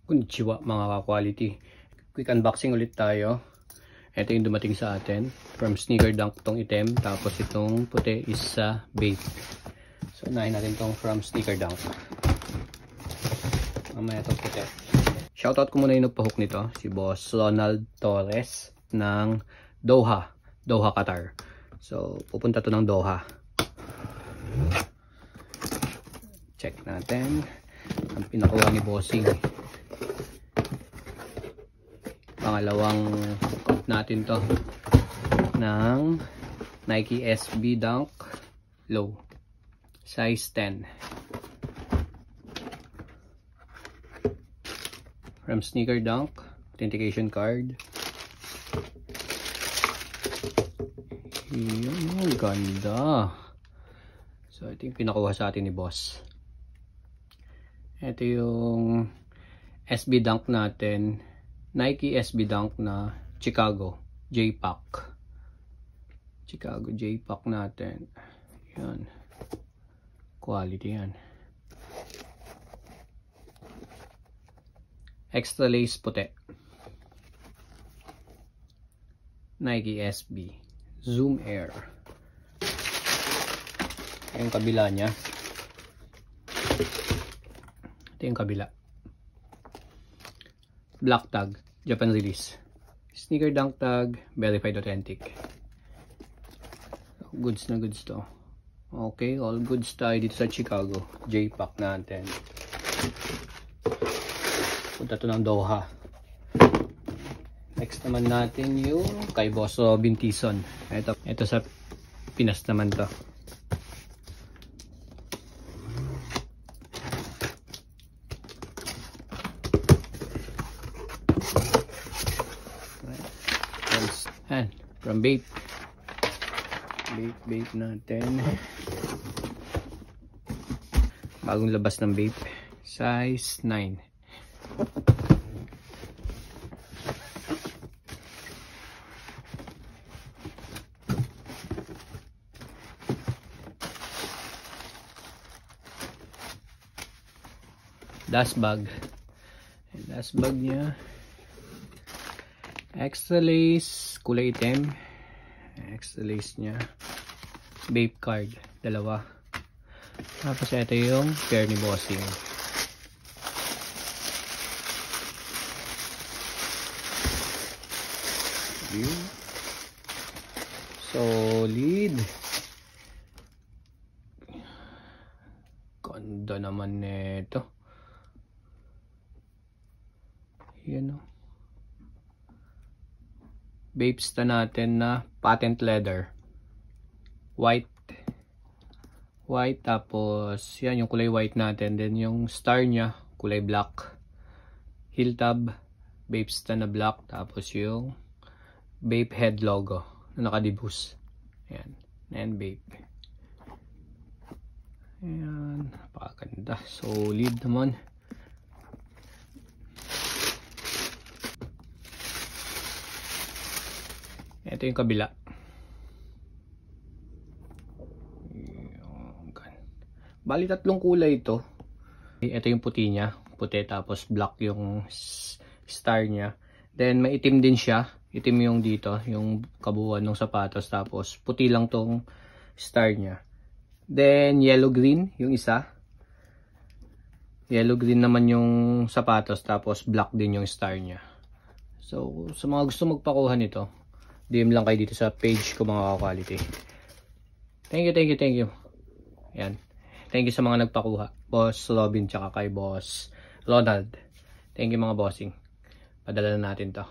Konnichiwa mga ka-quality. Quick unboxing ulit tayo. Ito yung dumating sa atin. From Sneaker Dunk tong item. Tapos itong puti is sa Bape. So unahin natin tong from Sneaker Dunk. Mamaya itong puti. Shoutout ko muna yung nagpahook nito. Si Boss Ronald Torres ng Doha, Qatar. So pupunta to ng Doha. Check natin. Ang pinakuha ni Bossing. Pangalawang coat natin to ng Nike SB Dunk Low size 10 from Sneaker Dunk. Authentication card. Yun, ganda. So ito yung pinakuha sa atin ni Boss. Ito yung SB Dunk natin, Nike SB Dunk na Chicago J-Pack. Chicago J-Pack natin. Yan. Quality yan. Extra lace puti. Nike SB Zoom Air. Yung kabila niya. Ito yung kabila. Black tag, Japan release. Sneaker Dunk tag, verified authentic. Goods na goods to. Okay, all goods tayo dito sa Chicago J-Pack natin. Punta to ng Doha. Next naman natin yung kay Boss Robin Tison. Ito sa Pinas naman to. Yan, from Bape. Bape natin. Bagong labas ng Bape. Size 9. Dust bag. Dust bag niya. Extra lace, kulay itim. Extra lace niya. Bape card, dalawa. Tapos ito yung pair ni Bossing. Solid. Ganda naman nito. Yan o. Bapesta natin na patent leather. White, tapos yan yung kulay white natin. Then yung star nya kulay black. Heel tab Bapesta na black. Tapos yung Bape head logo na nakadibus. Yan, and Bape. Ayan, napakaganda. Solid naman. Ito yung kabila. Bali tatlong kulay ito. Ito yung puti niya. Puti tapos black yung star niya. Then may itim din siya. Itim yung dito. Yung kabuuan ng sapatos. Tapos puti lang tong star niya. Then yellow green yung isa. Yellow green naman yung sapatos. Tapos black din yung star niya. So sa mga gusto magpakuha nito, DM lang kayo dito sa page ko mga ka-quality. Thank you. Yan. Thank you sa mga nagpakuha. Boss Robin tsaka kay Boss Ronald. Thank you mga bossing. Padala na natin to.